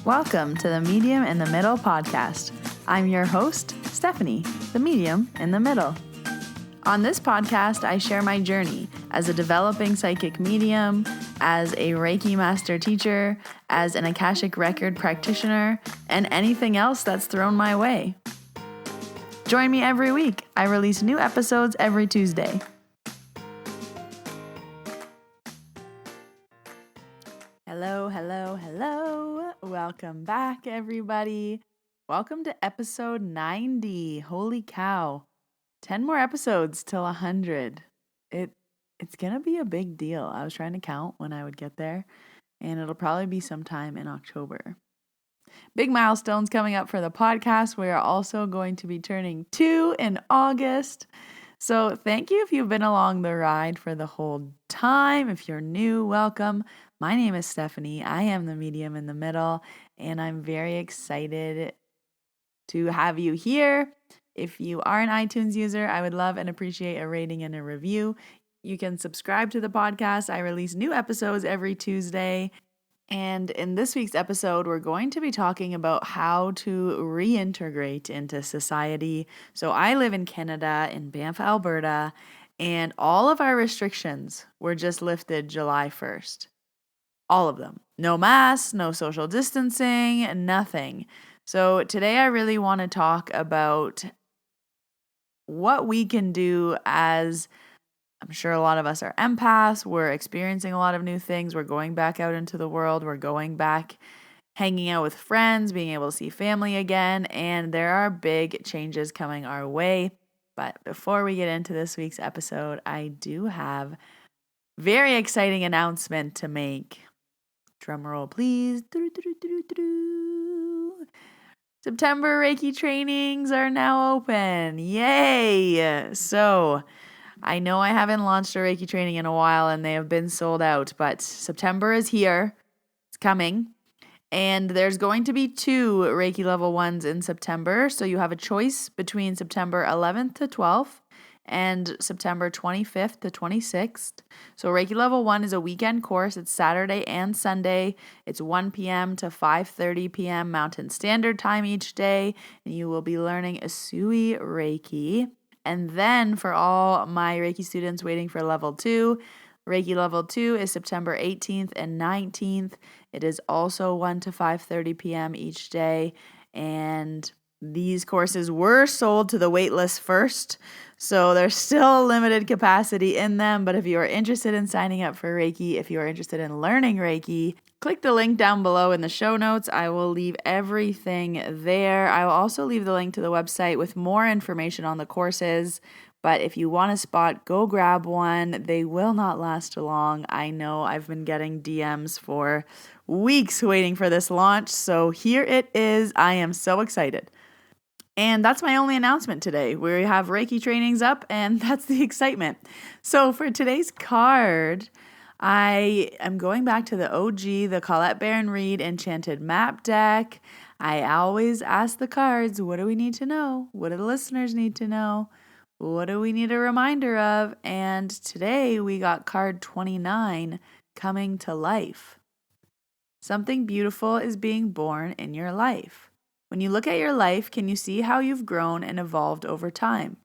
Welcome to the Medium in the Middle podcast. I'm your host, Stephanie, the Medium in the Middle. On this podcast, I share my journey as a developing psychic medium, as a Reiki master teacher, as an Akashic record practitioner, and anything else that's thrown my way. Join me every week. I release new episodes every Tuesday. Hello. Welcome back, everybody. Welcome to episode 90. Holy cow. 10 more episodes till 100. It's going to be a big deal. I was trying to count when I would get there, and it'll probably be sometime in October. Big milestones coming up for the podcast. We are also going to be turning 2 in August. So thank you if you've been along the ride for the whole time. If you're new, welcome. My name is Stephanie. I am the medium in the middle, and I'm very excited to have you here. If you are an iTunes user, I would love and appreciate a rating and a review. You can subscribe to the podcast. I release new episodes every Tuesday. And in this week's episode, we're going to be talking about how to reintegrate into society. So I live in Canada, in Banff, Alberta, and all of our restrictions were just lifted July 1st. All of them. No masks, no social distancing, nothing. So today I really want to talk about what we can do as I'm sure a lot of us are empaths. We're experiencing a lot of new things. We're going back out into the world. We're going back hanging out with friends, being able to see family again. And there are big changes coming our way. But before we get into this week's episode, I do have a very exciting announcement to make. Drum roll, please. September Reiki trainings are now open. Yay! So I know I haven't launched a Reiki training in a while and they have been sold out, but September is here. It's coming. And there's going to be 2 Reiki level 1s in September. So you have a choice between September 11th to 12th and September 25th to 26th. So Reiki level 1 is a weekend course. It's Saturday and Sunday. It's 1 p.m. to 5:30 p.m. Mountain Standard Time each day. And you will be learning Usui Reiki. And then for all my Reiki students waiting for level 2, Reiki level 2 is September 18th and 19th. It is also 1 to 5:30 p.m. each day. And these courses were sold to the waitlist first. So there's still limited capacity in them. But if you are interested in signing up for Reiki, if you are interested in learning Reiki, click the link down below in the show notes. I will leave everything there. I will also leave the link to the website with more information on the courses. But if you want a spot, go grab one. They will not last long. I know I've been getting DMs for weeks waiting for this launch. So here it is. I am so excited. And that's my only announcement today. We have Reiki trainings up, and that's the excitement. So for today's card, I am going back to the OG, the Colette Baron Reid Enchanted Map deck. I always ask the cards, what do we need to know? What do the listeners need to know? What do we need a reminder of? And today we got card 29, Coming to Life. Something beautiful is being born in your life. When you look at your life, can you see how you've grown and evolved over time?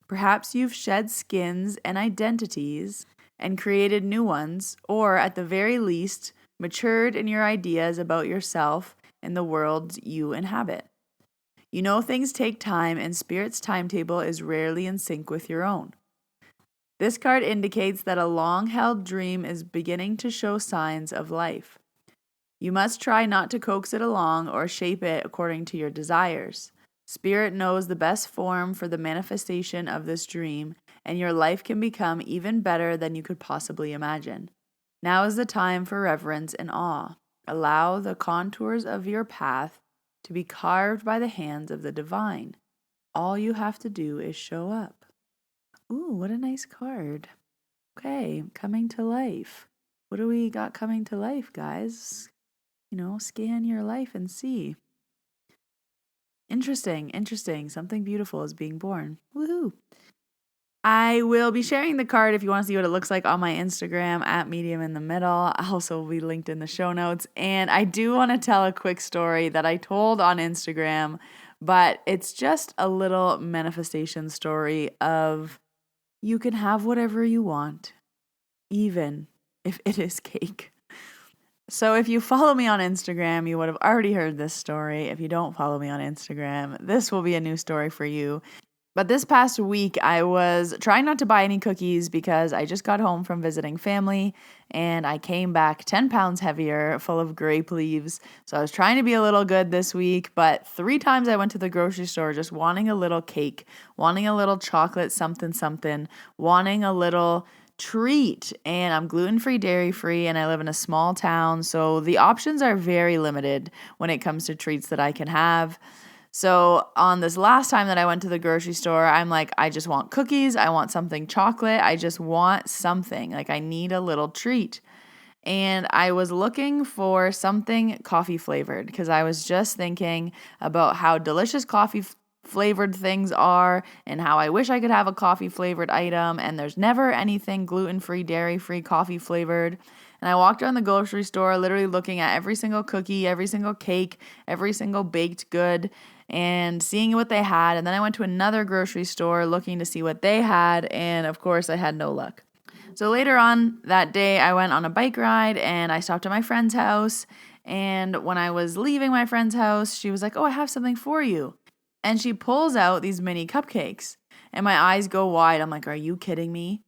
Perhaps you've shed skins and identities and created new ones, or at the very least, matured in your ideas about yourself and the world you inhabit. You know things take time, and Spirit's timetable is rarely in sync with your own. This card indicates that a long-held dream is beginning to show signs of life. You must try not to coax it along or shape it according to your desires. Spirit knows the best form for the manifestation of this dream, and your life can become even better than you could possibly imagine. Now is the time for reverence and awe. Allow the contours of your path to be carved by the hands of the divine. All you have to do is show up. Ooh, what a nice card. Okay, coming to life. What do we got coming to life, guys? Scan your life and see. Interesting. Something beautiful is being born. Woohoo. I will be sharing the card if you want to see what it looks like on my Instagram at Medium in the Middle. I'll also be linked in the show notes. And I do want to tell a quick story that I told on Instagram, but it's just a little manifestation story of you can have whatever you want, even if it is cake. So if you follow me on Instagram, you would have already heard this story. If you don't follow me on Instagram, this will be a new story for you. But this past week, I was trying not to buy any cookies because I just got home from visiting family and I came back 10 pounds heavier, full of grape leaves. So I was trying to be a little good this week, but 3 times I went to the grocery store just wanting a little cake, wanting a little chocolate something, wanting a little treat. And I'm gluten-free, dairy-free, and I live in a small town, so the options are very limited when it comes to treats that I can have. So on this last time that I went to the grocery store, I'm like, I just want cookies. I want something chocolate. I just want something. Like, I need a little treat. And I was looking for something coffee flavored because I was just thinking about how delicious coffee flavored things are and how I wish I could have a coffee flavored item. And there's never anything gluten-free, dairy-free, coffee flavored. And I walked around the grocery store literally looking at every single cookie, every single cake, every single baked good, and seeing what they had. And then I went to another grocery store looking to see what they had. And of course, I had no luck. So later on that day, I went on a bike ride and I stopped at my friend's house. And when I was leaving my friend's house, she was like, "Oh, I have something for you." And she pulls out these mini cupcakes. And my eyes go wide. I'm like, "Are you kidding me?"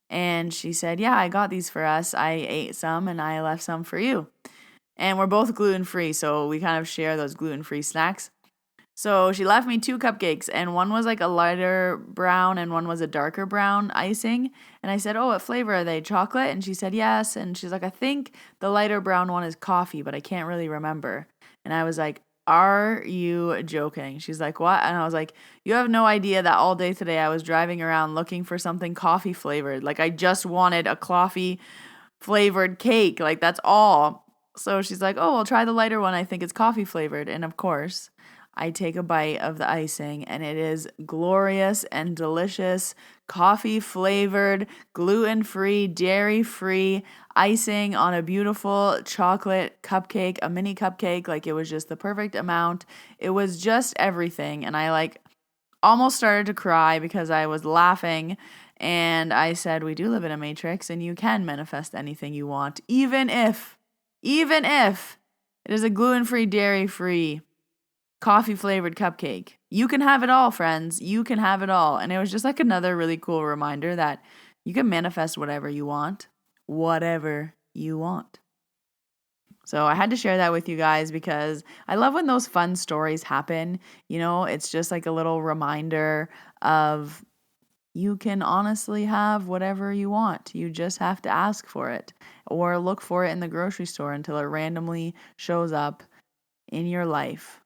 And she said, "Yeah, I got these for us. I ate some and I left some for you." And we're both gluten-free, so we kind of share those gluten-free snacks. So she left me 2 cupcakes, and one was like a lighter brown and one was a darker brown icing. And I said, "Oh, what flavor are they? Chocolate?" And she said, "Yes." And she's like, "I think the lighter brown one is coffee, but I can't really remember." And I was like, "Are you joking?" She's like, "What?" And I was like, "You have no idea that all day today I was driving around looking for something coffee flavored. Like, I just wanted a coffee flavored cake. Like, that's all." So she's like, "Oh, I'll try the lighter one. I think it's coffee flavored." And of course, I take a bite of the icing and it is glorious and delicious, coffee flavored, gluten-free, dairy-free icing on a beautiful chocolate cupcake, a mini cupcake. Like, it was just the perfect amount. It was just everything. And I like almost started to cry because I was laughing. And I said, we do live in a matrix and you can manifest anything you want, even if it is a gluten-free, dairy-free, coffee-flavored cupcake. You can have it all, friends. You can have it all. And it was just like another really cool reminder that you can manifest whatever you want. Whatever you want. So I had to share that with you guys because I love when those fun stories happen. You know, it's just like a little reminder of you can honestly have whatever you want. You just have to ask for it or look for it in the grocery store until it randomly shows up in your life.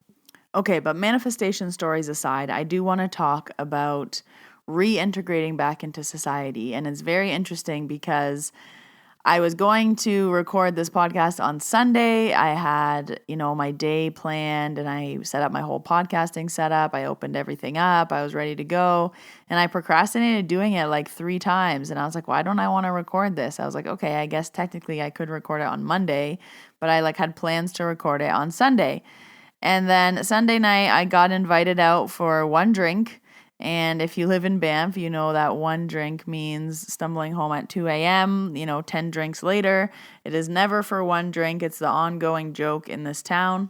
Okay, but manifestation stories aside, I do want to talk about reintegrating back into society. And it's very interesting because I was going to record this podcast on Sunday. I had, my day planned and I set up my whole podcasting setup. I opened everything up. I was ready to go. And I procrastinated doing it like 3 times. And I was like, why don't I want to record this? I was like, okay, I guess technically I could record it on Monday, but I had plans to record it on Sunday. And then Sunday night, I got invited out for one drink. And if you live in Banff, you know that one drink means stumbling home at 2 a.m., 10 drinks later. It is never for one drink. It's the ongoing joke in this town.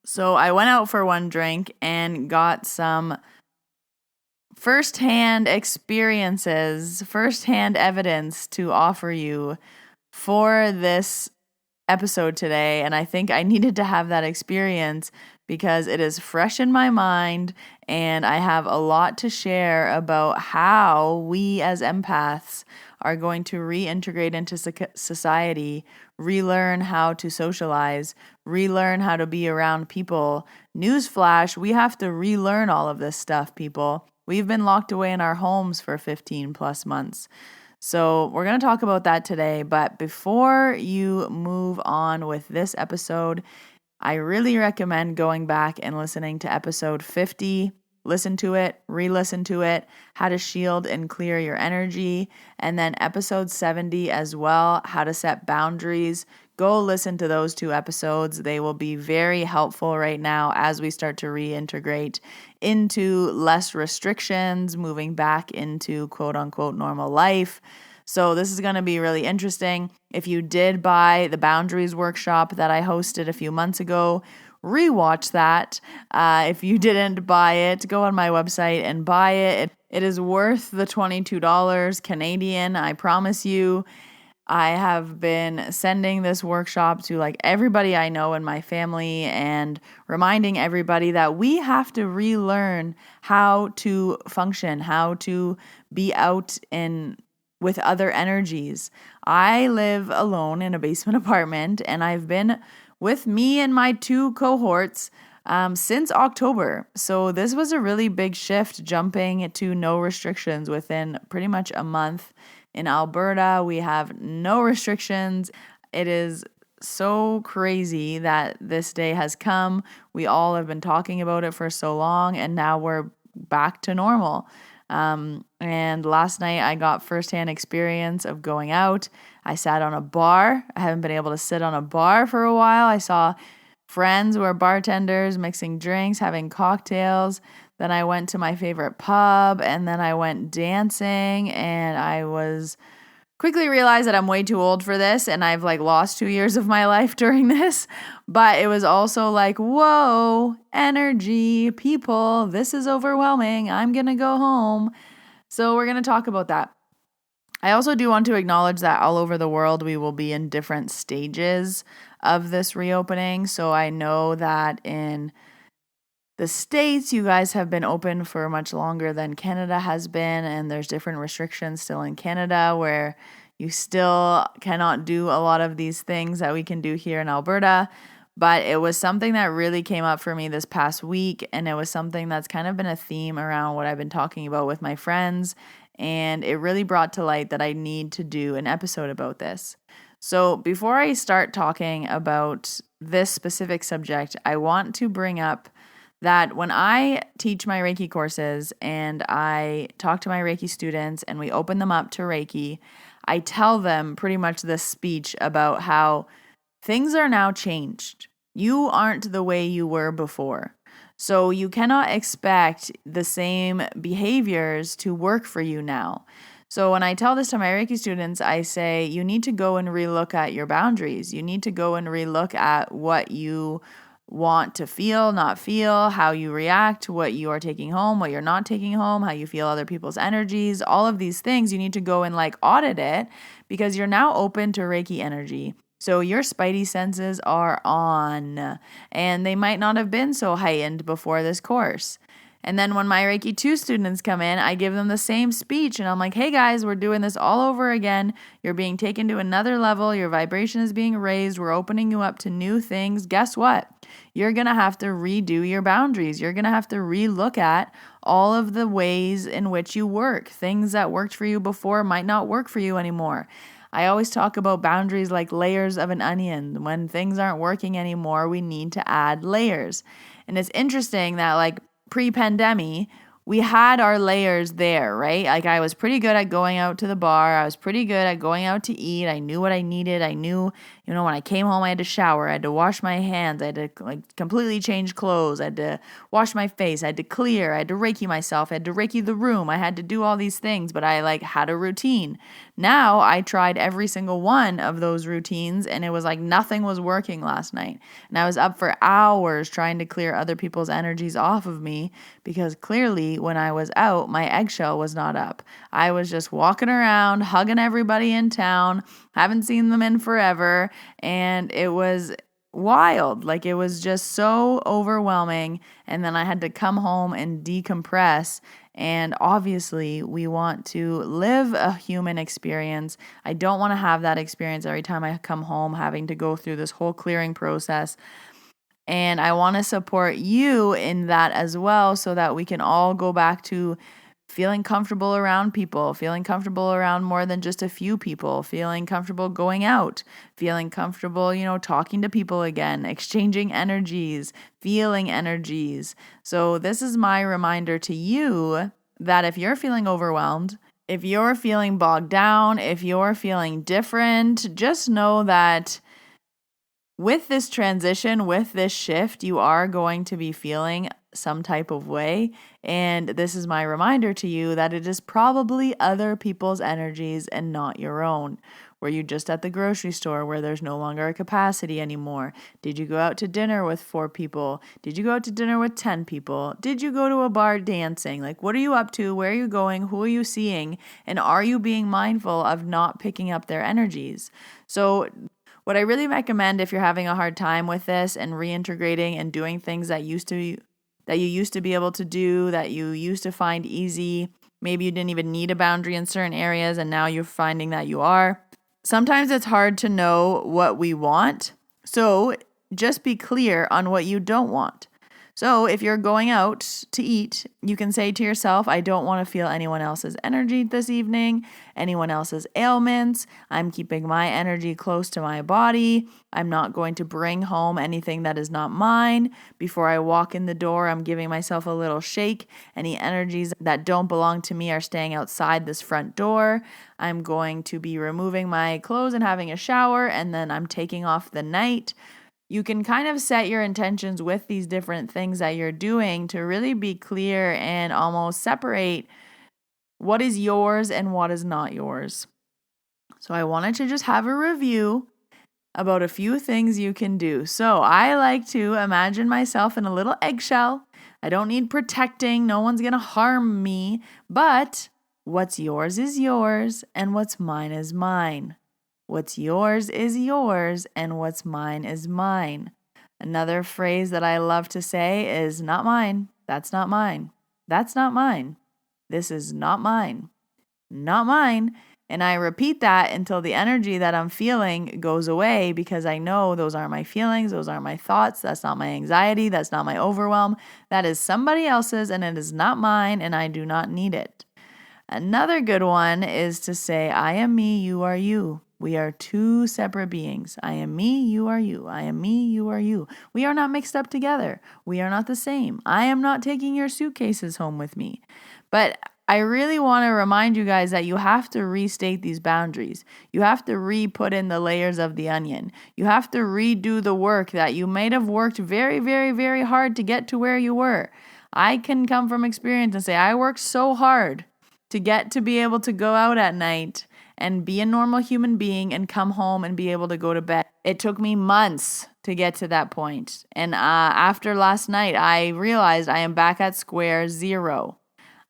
So I went out for one drink and got some firsthand experiences, firsthand evidence to offer you for this episode today. And I think I needed to have that experience because it is fresh in my mind and I have a lot to share about how we as empaths are going to reintegrate into society, relearn how to socialize, relearn how to be around people. Newsflash, we have to relearn all of this stuff, people. We've been locked away in our homes for 15 plus months. So we're going to talk about that today. But before you move on with this episode, I really recommend going back and listening to episode 50. listen to it, re-listen to it, how to shield and clear your energy, and then episode 70 as well, how to set boundaries. Go listen to those 2 episodes. They will be very helpful right now as we start to reintegrate into less restrictions, moving back into quote unquote normal life. So this is going to be really interesting. If you did buy the boundaries workshop that I hosted a few months ago, rewatch that. If you didn't buy it, go on my website and buy it. It is worth the $22 Canadian, I promise you. I have been sending this workshop to like everybody I know in my family and reminding everybody that we have to relearn how to function, how to be out in with other energies. I live alone in a basement apartment, and I've been with me and my 2 cohorts since October. So this was a really big shift, jumping to no restrictions within pretty much a month. In Alberta, we have no restrictions. It is so crazy that this day has come. We all have been talking about it for so long, and now we're back to normal. And last night I got firsthand experience of going out. I sat on a bar. I haven't been able to sit on a bar for a while. I saw friends who are bartenders mixing drinks, having cocktails. Then I went to my favorite pub, and then I went dancing, and I was quickly realized that I'm way too old for this, and I've like lost 2 years of my life during this. But it was also like, whoa, energy, people, this is overwhelming. I'm going to go home. So we're going to talk about that. I also do want to acknowledge that all over the world, we will be in different stages of this reopening. So I know that in the States, you guys have been open for much longer than Canada has been, and there's different restrictions still in Canada where you still cannot do a lot of these things that we can do here in Alberta. But it was something that really came up for me this past week, and it was something that's kind of been a theme around what I've been talking about with my friends, and it really brought to light that I need to do an episode about this. So before I start talking about this specific subject, I want to bring up that when I teach my Reiki courses and I talk to my Reiki students and we open them up to Reiki, I tell them pretty much this speech about how things are now changed. You aren't the way you were before. So you cannot expect the same behaviors to work for you now. So when I tell this to my Reiki students, I say, you need to go and relook at your boundaries. You need to go and relook at what you want to feel, not feel, how you react, what you are taking home, what you're not taking home, how you feel other people's energies, all of these things. You need to go and like audit it because you're now open to Reiki energy. So your spidey senses are on, and they might not have been so heightened before this course. And then when my Reiki 2 students come in, I give them the same speech, and I'm like, hey guys, we're doing this all over again. You're being taken to another level. Your vibration is being raised. We're opening you up to new things. Guess what? You're going to have to redo your boundaries. You're going to have to relook at all of the ways in which you work. Things that worked for you before might not work for you anymore. I always talk about boundaries like layers of an onion. When things aren't working anymore, we need to add layers. And it's interesting that like pre-pandemic, we had our layers there, right? Like I was pretty good at going out to the bar. I was pretty good at going out to eat. I knew what I needed. I knew, when I came home, I had to shower. I had to wash my hands. I had to like completely change clothes. I had to wash my face. I had to clear. I had to Reiki myself. I had to Reiki the room. I had to do all these things, but I like had a routine. Now I tried every single one of those routines, and it was like nothing was working last night. And I was up for hours trying to clear other people's energies off of me because clearly when I was out, my eggshell was not up. I was just walking around, hugging everybody in town, haven't seen them in forever, and it was wild. Like it was just so overwhelming, and then I had to come home and decompress. And obviously, we want to live a human experience. I don't want to have that experience every time I come home, having to go through this whole clearing process. And I want to support you in that as well so that we can all go back to feeling comfortable around people, feeling comfortable around more than just a few people, feeling comfortable going out, feeling comfortable, talking to people again, exchanging energies, feeling energies. So this is my reminder to you that if you're feeling overwhelmed, if you're feeling bogged down, if you're feeling different, just know that with this transition, with this shift, you are going to be feeling some type of way. And this is my reminder to you that it is probably other people's energies and not your own. Were you just at the grocery store where there's no longer a capacity anymore? Did you go out to dinner with 4 people? Did you go out to dinner with 10 people? Did you go to a bar dancing? Like, what are you up to? Where are you going? Who are you seeing? And are you being mindful of not picking up their energies? So what I really recommend if you're having a hard time with this and reintegrating and doing things that you used to be able to do, that you used to find easy, maybe you didn't even need a boundary in certain areas and now you're finding that you are. Sometimes it's hard to know what we want, so just be clear on what you don't want. So if you're going out to eat, you can say to yourself, I don't want to feel anyone else's energy this evening, anyone else's ailments. I'm keeping my energy close to my body. I'm not going to bring home anything that is not mine. Before I walk in the door, I'm giving myself a little shake. Any energies that don't belong to me are staying outside this front door. I'm going to be removing my clothes and having a shower, and then I'm taking off the night. You can kind of set your intentions with these different things that you're doing to really be clear and almost separate what is yours and what is not yours. So I wanted to just have a review about a few things you can do. So I like to imagine myself in a little eggshell. I don't need protecting. No one's going to harm me. But what's yours is yours and what's mine is mine. What's yours is yours, and what's mine is mine. Another phrase that I love to say is not mine. That's not mine. That's not mine. This is not mine. Not mine. And I repeat that until the energy that I'm feeling goes away, because I know those aren't my feelings. Those aren't my thoughts. That's not my anxiety. That's not my overwhelm. That is somebody else's, and it is not mine, and I do not need it. Another good one is to say, I am me, you are you. We are two separate beings. I am me, you are you. I am me, you are you. We are not mixed up together. We are not the same. I am not taking your suitcases home with me. But I really want to remind you guys that you have to restate these boundaries. You have to re-put in the layers of the onion. You have to redo the work that you might have worked very, very, very hard to get to where you were. I can come from experience and say, I worked so hard to get to be able to go out at night and be a normal human being and come home and be able to go to bed. It took me months to get to that point. And after last night, I realized I am back at square zero.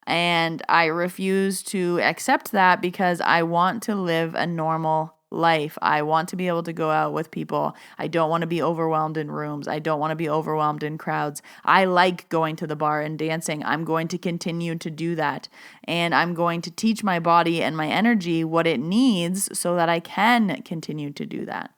And I refuse to accept that because I want to live a normal life. I want to be able to go out with people. I don't want to be overwhelmed in rooms. I don't want to be overwhelmed in crowds. I like going to the bar and dancing. I'm going to continue to do that. And I'm going to teach my body and my energy what it needs so that I can continue to do that.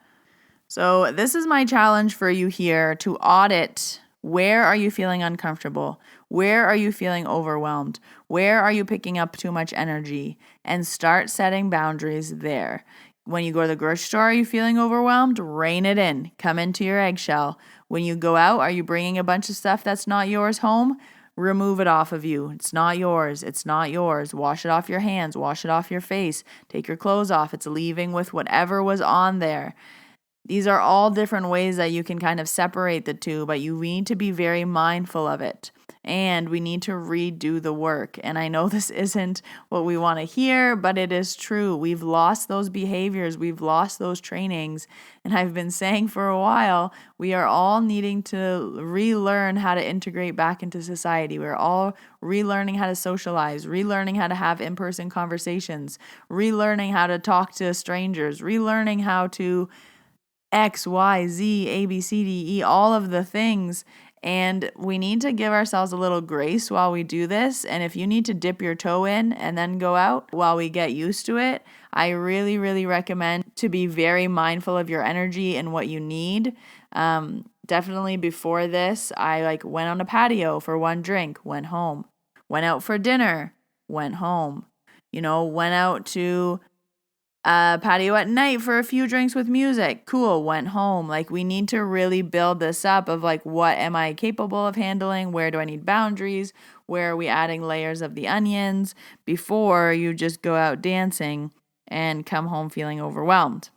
So this is my challenge for you here, to audit. Where are you feeling uncomfortable? Where are you feeling overwhelmed? Where are you picking up too much energy? And start setting boundaries there. When you go to the grocery store, are you feeling overwhelmed? Rein it in. Come into your eggshell. When you go out, are you bringing a bunch of stuff that's not yours home? Remove it off of you. It's not yours. It's not yours. Wash it off your hands. Wash it off your face. Take your clothes off. It's leaving with whatever was on there. These are all different ways that you can kind of separate the two, but you need to be very mindful of it. And we need to redo the work. And I know this isn't what we want to hear, but it is true. We've lost those behaviors. We've lost those trainings. And I've been saying for a while, we are all needing to relearn how to integrate back into society. We're all relearning how to socialize, relearning how to have in-person conversations, relearning how to talk to strangers, relearning how to X, Y, Z, A, B, C, D, E, all of the things. And we need to give ourselves a little grace while we do this. And if you need to dip your toe in and then go out while we get used to it, I really, really recommend to be very mindful of your energy and what you need. Definitely before this, I went on a patio for one drink, went home, went out for dinner, went home. Went out to patio at night for a few drinks with music. Cool, went home. Like, we need to really build this up of like, what am I capable of handling? Where do I need boundaries? Where are we adding layers of the onions before you just go out dancing and come home feeling overwhelmed?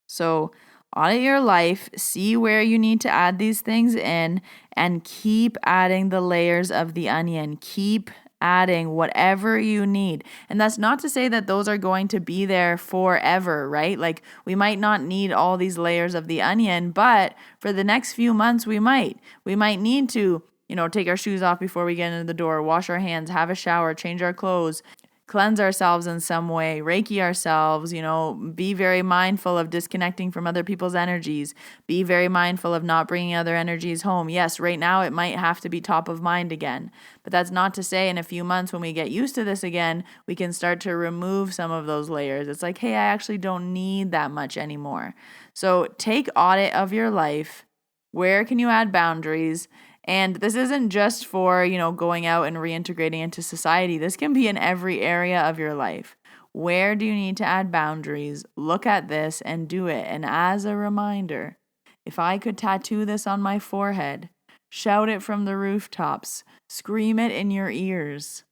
So audit your life, see where you need to add these things in, and keep adding the layers of the onion. Keep adding whatever you need. And that's not to say that those are going to be there forever, right? Like, we might not need all these layers of the onion, but for the next few months, we might. We might need to, take our shoes off before we get into the door, wash our hands, have a shower, change our clothes, cleanse ourselves in some way, Reiki ourselves, be very mindful of disconnecting from other people's energies, be very mindful of not bringing other energies home. Yes, right now it might have to be top of mind again, but that's not to say in a few months when we get used to this again, we can start to remove some of those layers. It's like, hey, I actually don't need that much anymore. So take audit of your life. Where can you add boundaries? And this isn't just for, going out and reintegrating into society. This can be in every area of your life. Where do you need to add boundaries? Look at this and do it. And as a reminder, if I could tattoo this on my forehead, shout it from the rooftops, scream it in your ears,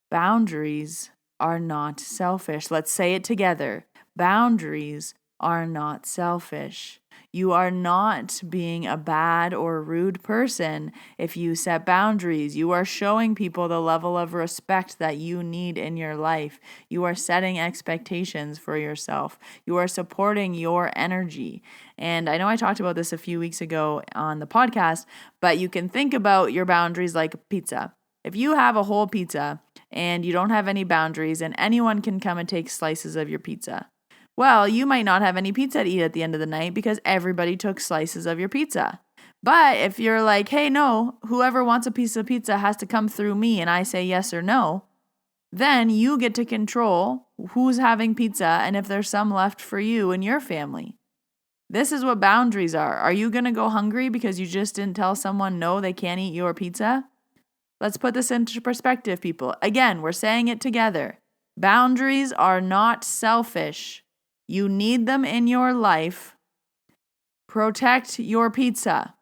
boundaries are not selfish. Let's say it together. Boundaries are not selfish. You are not being a bad or rude person if you set boundaries. You are showing people the level of respect that you need in your life. You are setting expectations for yourself. You are supporting your energy. And I know I talked about this a few weeks ago on the podcast, but you can think about your boundaries like pizza. If you have a whole pizza and you don't have any boundaries and anyone can come and take slices of your pizza, well, you might not have any pizza to eat at the end of the night because everybody took slices of your pizza. But if you're like, hey, no, whoever wants a piece of pizza has to come through me and I say yes or no, then you get to control who's having pizza and if there's some left for you and your family. This is what boundaries are. Are you going to go hungry because you just didn't tell someone no, they can't eat your pizza? Let's put this into perspective, people. Again, we're saying it together. Boundaries are not selfish. You need them in your life. Protect your pizza,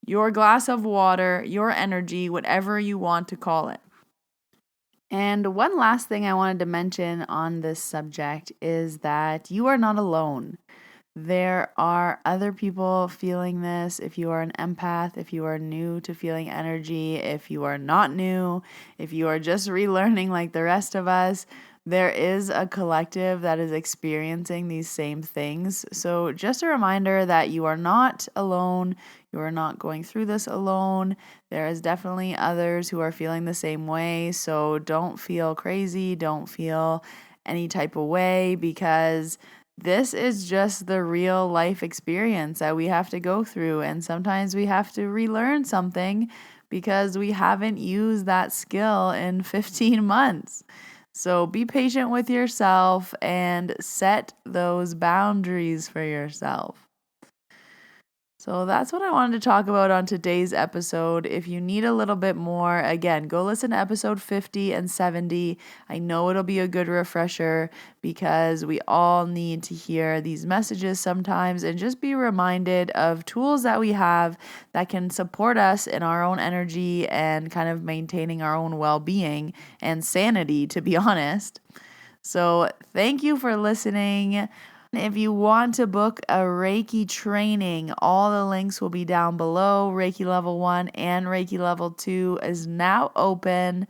your glass of water, your energy, whatever you want to call it. And one last thing I wanted to mention on this subject is that you are not alone. There are other people feeling this. If you are an empath, if you are new to feeling energy, if you are not new, if you are just relearning like the rest of us, there is a collective that is experiencing these same things. So just a reminder that you are not alone. You are not going through this alone. There is definitely others who are feeling the same way. So don't feel crazy. Don't feel any type of way because this is just the real life experience that we have to go through. And sometimes we have to relearn something because we haven't used that skill in 15 months. So be patient with yourself and set those boundaries for yourself. So that's what I wanted to talk about on today's episode. If you need a little bit more, again, go listen to episode 50 and 70. I know it'll be a good refresher because we all need to hear these messages sometimes and just be reminded of tools that we have that can support us in our own energy and kind of maintaining our own well-being and sanity, to be honest. So thank you for listening. If you want to book a Reiki training, all the links will be down below. Reiki Level 1 and Reiki Level 2 is now open.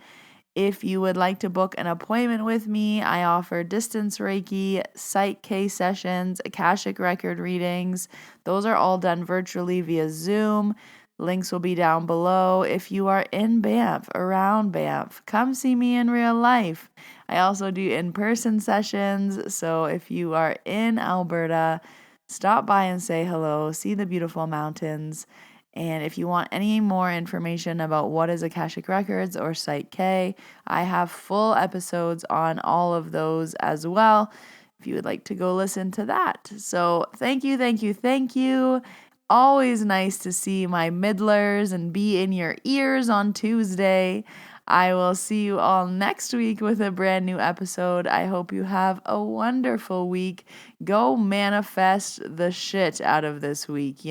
If you would like to book an appointment with me, I offer distance Reiki, Psych K sessions, Akashic record readings. Those are all done virtually via Zoom. Links will be down below. If you are in Banff, around Banff, come see me in real life. I also do in-person sessions, so if you are in Alberta, stop by and say hello, see the beautiful mountains. And if you want any more information about what is Akashic Records or Psych K, I have full episodes on all of those as well, if you would like to go listen to that. So thank you, thank you, thank you. Always nice to see my middlers and be in your ears on Tuesday. I will see you all next week with a brand new episode. I hope you have a wonderful week. Go manifest the shit out of this week,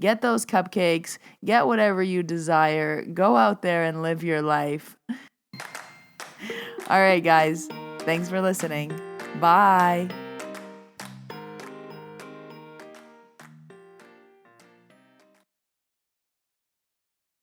Get those cupcakes, get whatever you desire, go out there and live your life. All right, guys. Thanks for listening. Bye.